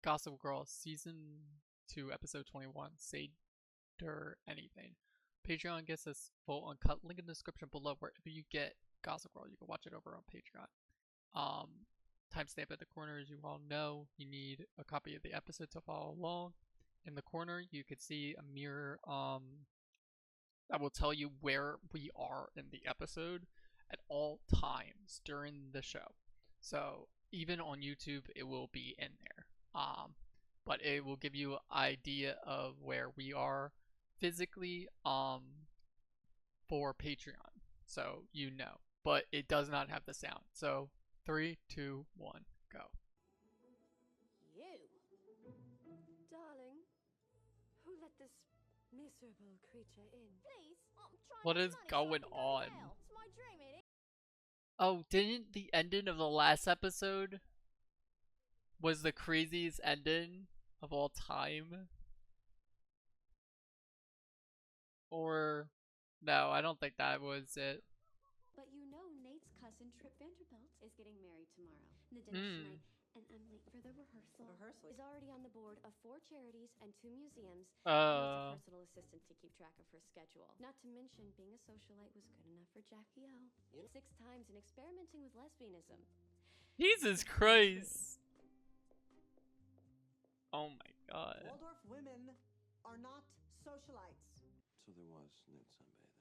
Gossip Girl Season 2, Episode 21, Seder anything. Patreon gets us full uncut. Link in the description below wherever you get Gossip Girl. You can watch it over on Patreon. Timestamp at the corner, as you all know. You need a copy of the episode to follow along. In the corner, you can see a mirror that will tell you where we are in the episode at all times during the show. So even on YouTube, it will be in there. But it will give you an idea of where we are physically for Patreon, so you know. But it does not have the sound. So 3, 2, 1, go. You, darling, who let this miserable creature in? Please, I'm trying. What is going on? It's my dream, it is. Oh, didn't the ending of the last episode was the craziest ending of all time? Or no, I don't think that was it. But you know Nate's cousin Trip Vanderbilt is getting married tomorrow. The dinner tonight, and I'm late for the rehearsal. Rehearsal is already on the board of 4 charities and 2 museums. And a personal assistant to keep track of her schedule. Not to mention being a socialite was good enough for Jackie O. 6 times and experimenting with lesbianism. Jesus Christ. Oh my god. Waldorf women are not socialites. So there was nude sunbathing.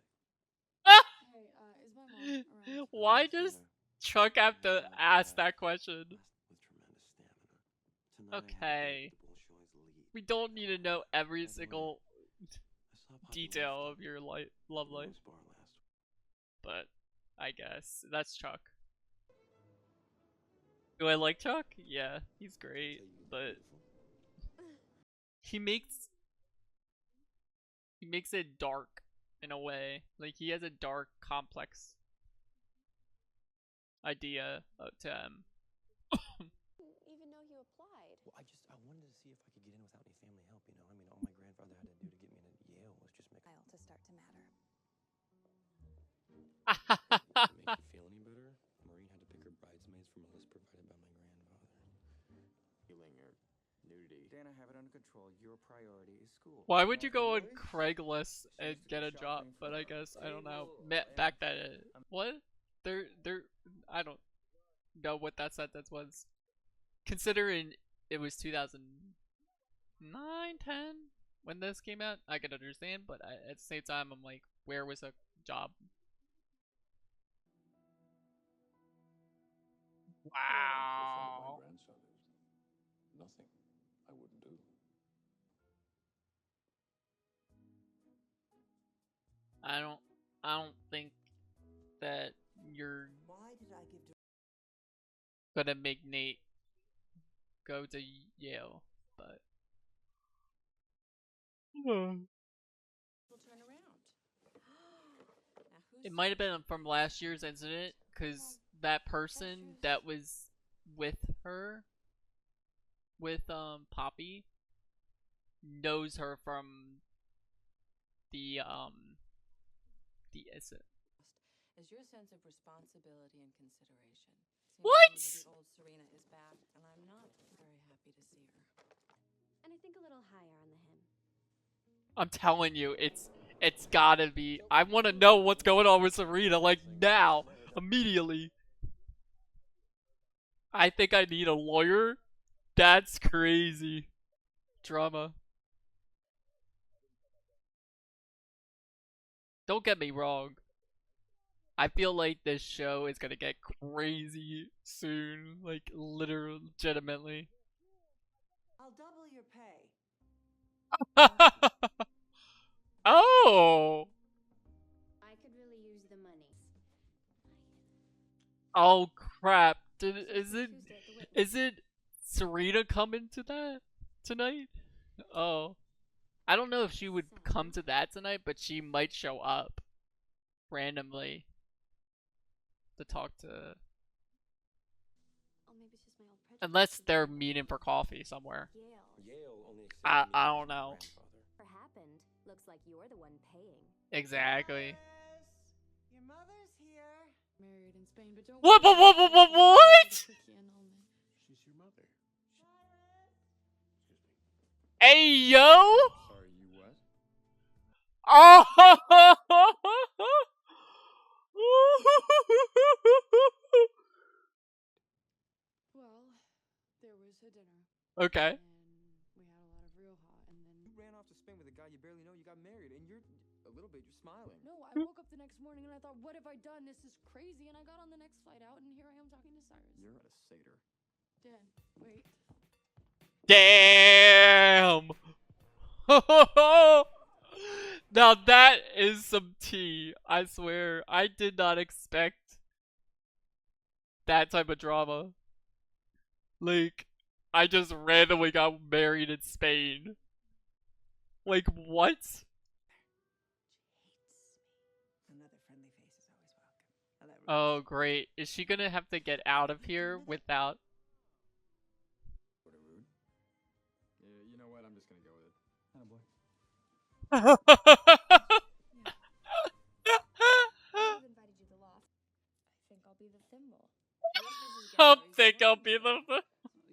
Hey, is my mom around? Why does Chuck have to ask that question? With tremendous stamina. Tonight Okay. We don't need to know every single detail of your love life. But I guess that's Chuck. Do I like Chuck? Yeah, he's great, but he makes it dark in a way. Like, he has a dark, complex idea to him. Even though you applied. Well, I wanted to see if I could get in without any family help, you know? I mean, all my grandfather had to do to get me into Yale was just make Kyle to start to matter. make you feel any better? Maureen had to pick her bridesmaids from a list provided by my grandfather. Feeling or nudity. Dan, I have it under control. Your priority is school. Why would you go on Craigslist and get a job? But I guess, I don't know. Back that what? I don't know what that sentence was. Considering it was 2009, 10 when this came out, I could understand, but at the same time, I'm like, where was a job? Wow. My grandson is nothing I wouldn't do. I don't think that you're Why did I give gonna make Nate go to Yale, but We'll turn around. it might have been from last year's incident, because that person that was with her, with Poppy, knows her from the incident. Is your sense of responsibility and consideration. Seems What? to me that the old Serena is back, and I'm not very happy to see her. And I think a little higher on the hem. I'm telling you, it's gotta be. I want to know what's going on with Serena, like now, immediately. I think I need a lawyer. That's crazy. Drama. Don't get me wrong. I feel like this show is gonna get crazy soon. Like, literally, legitimately. I'll double your pay. Oh! I could really use the money. Oh crap. Is it Serena coming to that tonight? Oh. I don't know if she would come to that tonight, but she might show up randomly to talk to. Oh, maybe it's just my old prejudice. Unless they're meeting for coffee somewhere. Yale only accepted I me don't as my know. grandfather. Whatever happened, looks like you're the one paying. Exactly. Yes, your mother's here. Married in Spain, but don't What? worry. What? She's your mother. Hey yo! Sorry, you what? Oh! Well, there was a dinner. Okay. And we had a lot of real hot, and then... You ran off to Spain with a guy you barely know, you got married, and you're a little bit, you're smiling. No, I woke up the next morning and I thought, what have I done? This is crazy. And I got on the next flight out, and here I am talking to Cyrus. You're at a Seder. Dan, wait. Damn! Now that is some tea. I swear. I did not expect that type of drama. Like, I just randomly got married in Spain. Like, what? Another friendly face is always welcome. I'll let Oh, great. Is she gonna have to get out of here without... Sort of rude. Yeah, you know what? I'm just gonna go with it. Oh boy. I've invited you to the loft. I think I'll be the thimble. I think I'll be the...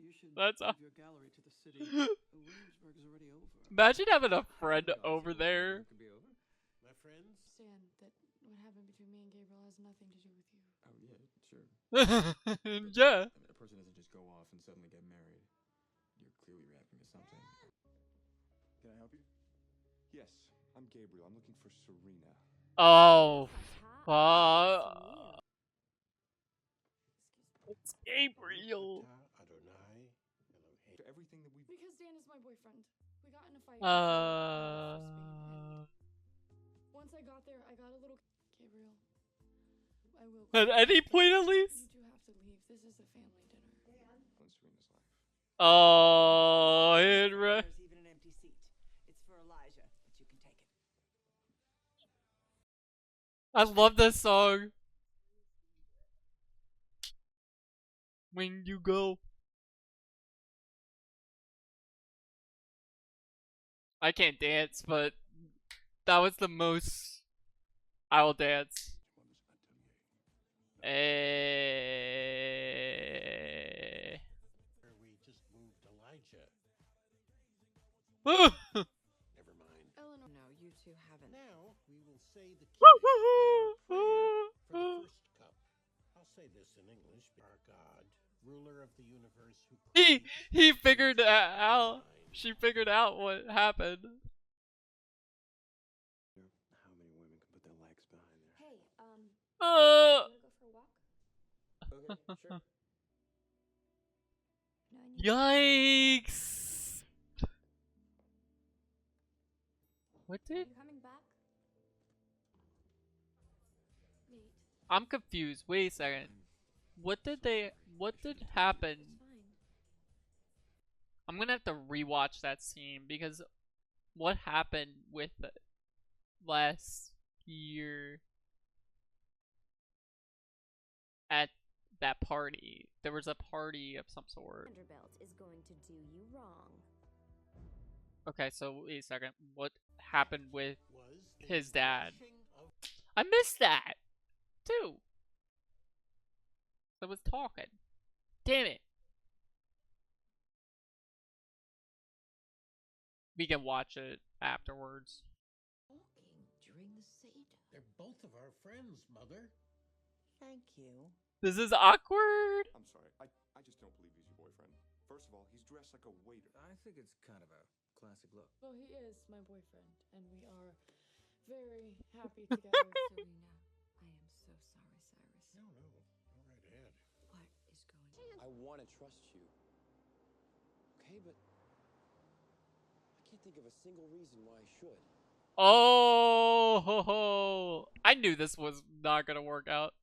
You should That's all. give your gallery to the city. Williamsburg is already over. Imagine having a friend over there. Could be over. My friends? Stan, that what happened between me and Gabriel has nothing to do with you. Oh yeah, sure. Yeah. I mean, a person doesn't just go off and suddenly get married. You're clearly reacting to something. Can I help you? Yes, I'm Gabriel. I'm looking for Serena. Oh, fuck. It's Gabriel. To everything that we Because Dan is my boyfriend. We got in a fight. Once I got there, I got a little... Gabriel, I will... At any point at least? You do have to leave. This is a family dinner. on Serena's life. Oh, There's even an empty seat. It's for Elijah, but you can take it. I love this song. When you go. I can't dance, but that was the most I will dance. We just moved Elijah. Never mind. Eleanor, no, you two haven't. Now we will say the key for the first cup. I'll say this in English. Our God, ruler of the universe, who he figured out. She figured out what happened. How many women can put their legs behind their Hey, Uh. wanna go for a walk? Okay, sure. No, I need Yikes! What Are did? you coming back? Nate. I'm confused. Wait a second. What did happen? It's fine. I'm gonna have to rewatch that scene because what happened with it last year at that party? There was a party of some sort. Vanderbilt is going to do you wrong. Okay, so wait a second. What happened with was the his dad? washing of I missed that too. I was talking. Damn it. We can watch it afterwards. Walking during the Seder. They're both of our friends, Mother. Thank you. This is awkward. I'm sorry. I just don't believe he's your boyfriend. First of all, he's dressed like a waiter. I think it's kind of a classic look. Well, he is my boyfriend, and we are very happy together. Serena, I am so sorry, Cyrus. No, go right ahead. What is going on? I want to trust you. Okay, but I can't think of a single reason why I should. Oh, ho, ho. I knew this was not gonna work out.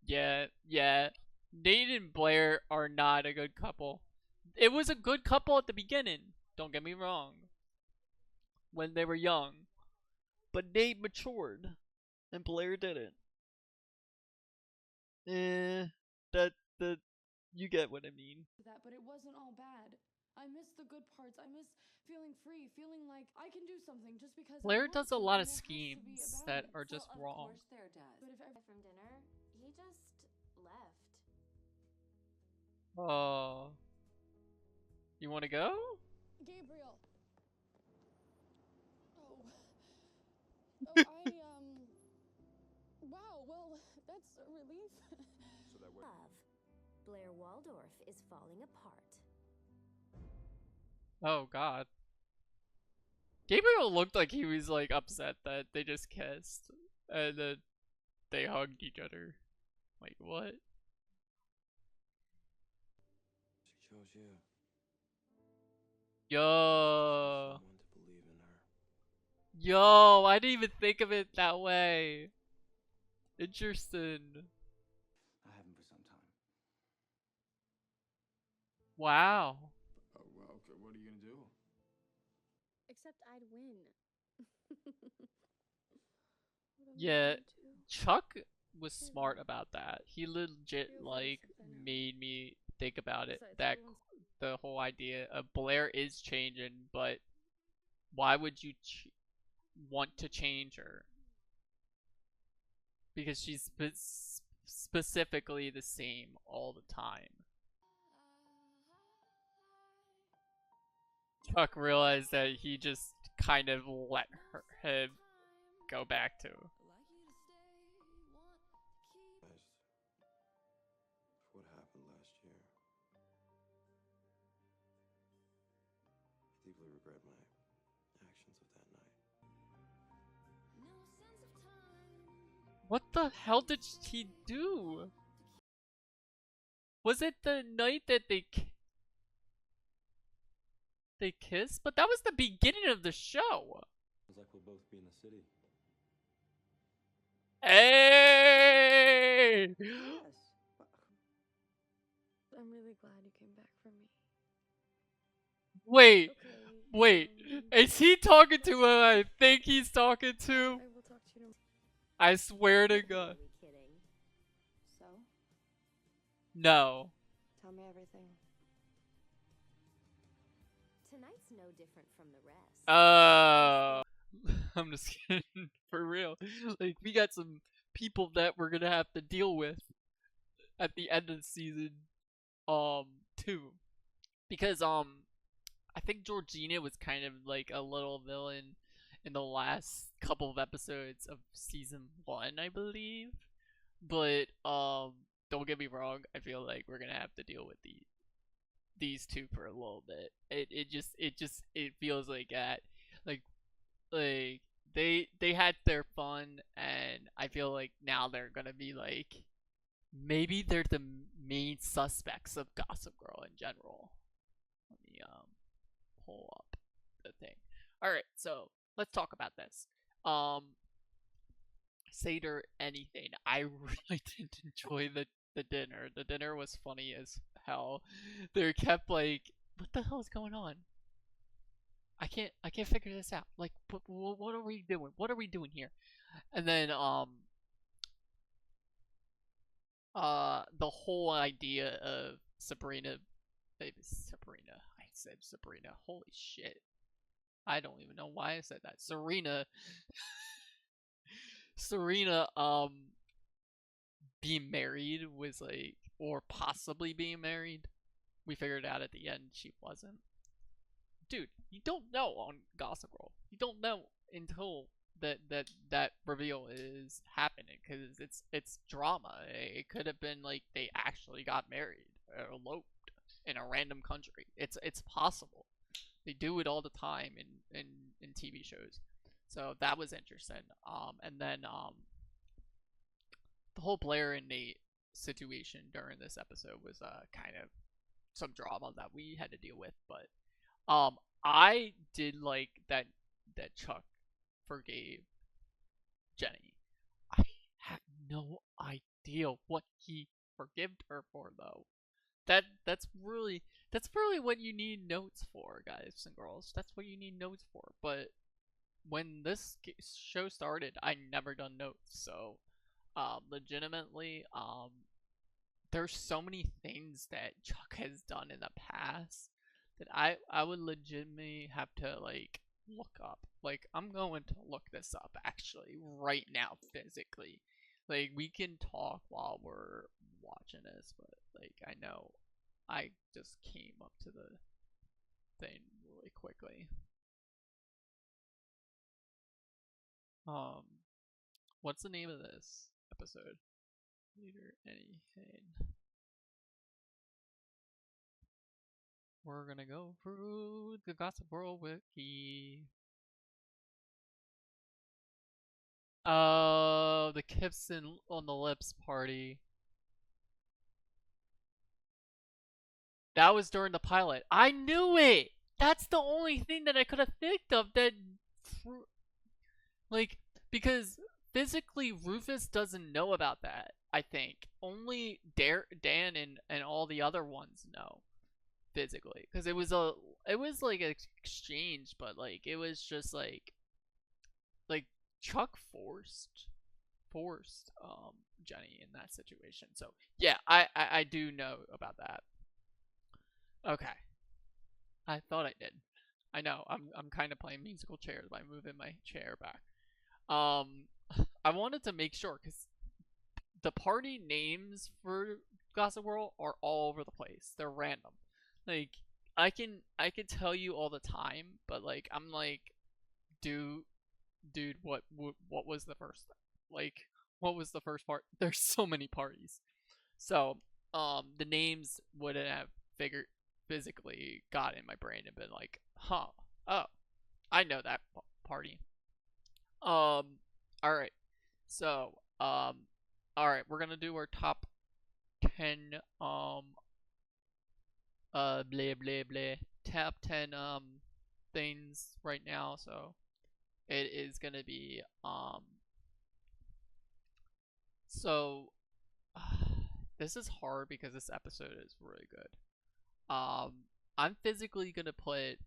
Yeah. Nate and Blair are not a good couple. It was a good couple at the beginning. Don't get me wrong. When they were young. But Nate matured. And Blair didn't. You get what I mean. That, but it wasn't all bad. I miss the good parts. I miss feeling free, feeling like I can do something just because Blair I want does a to, lot and of there has to be a schemes balance. that are Well, just of wrong. course there does. But if every From dinner, he just left. Oh. You wanna go? Gabriel, Wow, well, that's a relief. So that Love. Blair Waldorf is falling apart. Oh god. Gabriel looked like he was like upset that they just kissed and then they hugged each other. Like what? She chose you. Yo. Someone to believe in her. Yo, I didn't even think of it that way. Interesting. I haven't for some time. Wow. Oh, well, okay, what are you gonna do? Except I'd win. Yeah, Chuck was smart about that. He legit like made me think about it. That the whole idea of Blair is changing, but why would you want to change her? Because she's specifically the same all the time. Chuck realized that he just kind of let him go back to. What happened last year? I deeply regret my actions of that night. What the hell did he do? Was it the night that they kissed? But that was the beginning of the show. Sounds like we'll both be in the city. Hey! Yes. I'm really glad you came back for me. Wait, Okay, wait. Is he talking to who I think he's talking to? I will talk to you. I swear to God. Really kidding. So, No. tell me everything. Tonight's no different from the rest. I'm just kidding. For real. Like, we got some people that we're gonna have to deal with at the end of the season, 2. Because, I think Georgina was kind of like a little villain in the last couple of episodes of season 1, I believe. But, don't get me wrong, I feel like we're gonna have to deal with these two for a little bit. It feels like that. Like they had their fun, and I feel like now they're gonna be like, maybe they're the main suspects of Gossip Girl in general. Let me pull up the thing. Alright, so let's talk about this. Seder anything. I really did enjoy the dinner. The dinner was funny as hell. They kept like, what the hell is going on? I can't figure this out. Like, what are we doing? What are we doing here? And then the whole idea of Sabrina, I said Sabrina. Holy shit. I don't even know why I said that. Serena being married was like, or possibly being married. We figured out at the end she wasn't. Dude, you don't know on Gossip Girl. You don't know until that reveal is happening, because it's drama. It could have been like they actually got married or eloped in a random country. It's possible. They do it all the time in TV shows. So that was interesting. And then the whole Blair and Nate situation during this episode was kind of some drama that we had to deal with, but I did like that Chuck forgave Jenny. I have no idea what he forgave her for, though. That's really what you need notes for, guys and girls. That's what you need notes for. But when this show started, I never done notes, so legitimately, there's so many things that Chuck has done in the past that I would legitimately have to like look up. Like, I'm going to look this up actually right now physically. Like, we can talk while we're watching this, but like, I know I just came up to the thing really quickly. What's the name of this episode? Later anything. We're gonna go through the Gossip World Wiki. Oh, the Kipson on the Lips party. That was during the pilot. I knew it! That's the only thing that I could have picked of that... Like, because physically Rufus doesn't know about that, I think. Only Dan and all the other ones know. Physically. Because it was like an exchange, but like, it was just like Chuck forced Jenny in that situation. So yeah, I do know about that. Okay. I thought I did. I know, I'm kind of playing musical chairs by moving my chair back. I wanted to make sure, because the party names for Gossip World are all over the place. They're random. Like, I can tell you all the time, but like, I'm like, dude, what was the first, like, what was the first part? There's so many parties. So, the names wouldn't have physically got in my brain and been like, huh, oh, I know that party. Alright. So, alright, we're gonna do our top 10, blah, blah, blah, top 10, things right now, so it is gonna be, so, this is hard because this episode is really good. I'm physically gonna put,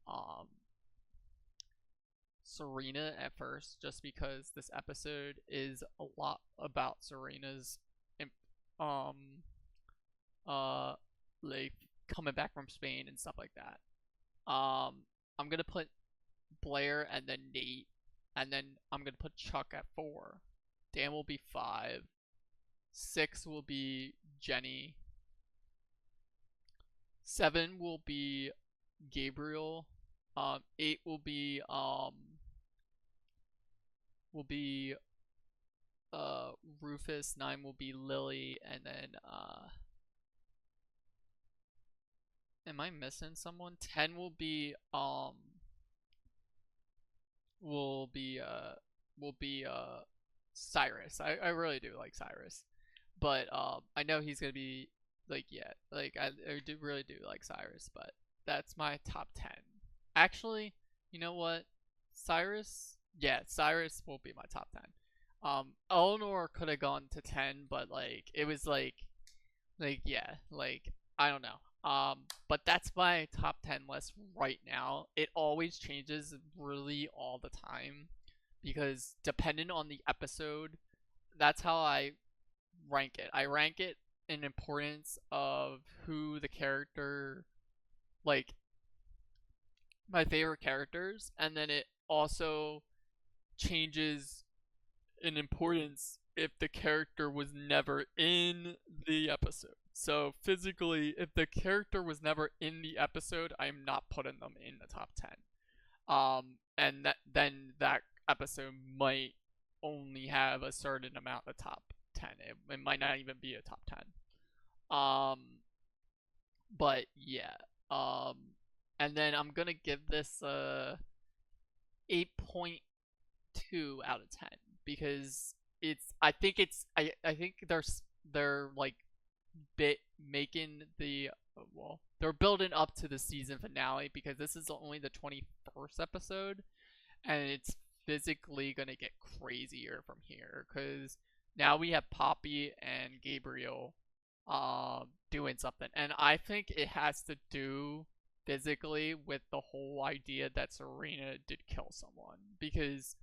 Serena at first, just because this episode is a lot about Serena's, like, coming back from Spain and stuff like that. I'm gonna put Blair and then Nate, and then I'm gonna put Chuck at 4. Dan will be 5. 6 will be Jenny. 7 will be Gabriel. 8 will be Rufus. 9 will be Lily, and then am I missing someone? 10 will be Cyrus. I really do like Cyrus, but I know he's gonna be like, yeah, like I really do like Cyrus, but that's my top 10. Actually, you know what? Cyrus will be my top 10. Eleanor could have gone to 10, but like it was like yeah, like I don't know. But that's my top 10 list right now. It always changes really all the time, because depending on the episode, that's how I rank it. I rank it in importance of who the character, like, my favorite characters, and then it also changes in importance if the character was never in the episode. So physically, if the character was never in the episode, I'm not putting them in the top 10. And then that episode might only have a certain amount of top 10. It might not even be a top 10. But yeah. And then I'm gonna give this 8.2 out of 10, because I think they're like making the, well, they're building up to the season finale, because this is only the 21st episode, and it's physically gonna get crazier from here, because now we have Poppy and Gabriel doing something, and I think it has to do physically with the whole idea that Serena did kill someone, because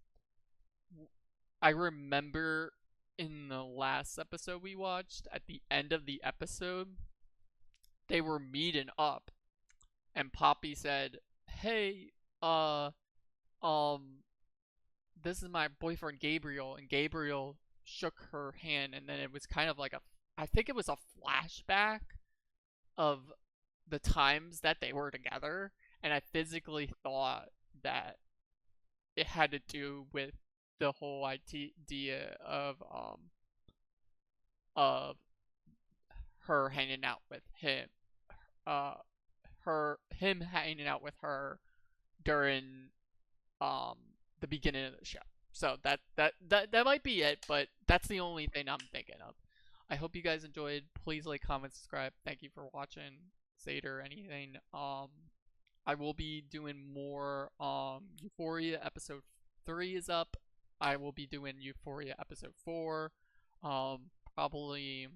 I remember in the last episode we watched, at the end of the episode, they were meeting up, and Poppy said, hey, this is my boyfriend Gabriel, and Gabriel shook her hand, and then it was kind of like I think it was a flashback of the times that they were together, and I physically thought that it had to do with the whole idea of her hanging out with him, him hanging out with her during the beginning of the show. So that might be it, but that's the only thing I'm thinking of. I hope you guys enjoyed. Please like, comment, subscribe. Thank you for watching Seder anything. I will be doing more. Euphoria episode 3 is up. I will be doing Euphoria episode 4. Probably,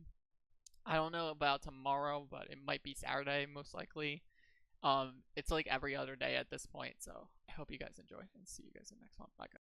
I don't know about tomorrow, but it might be Saturday most likely. It's like every other day at this point, so I hope you guys enjoy, and see you guys in the next one. Bye, guys.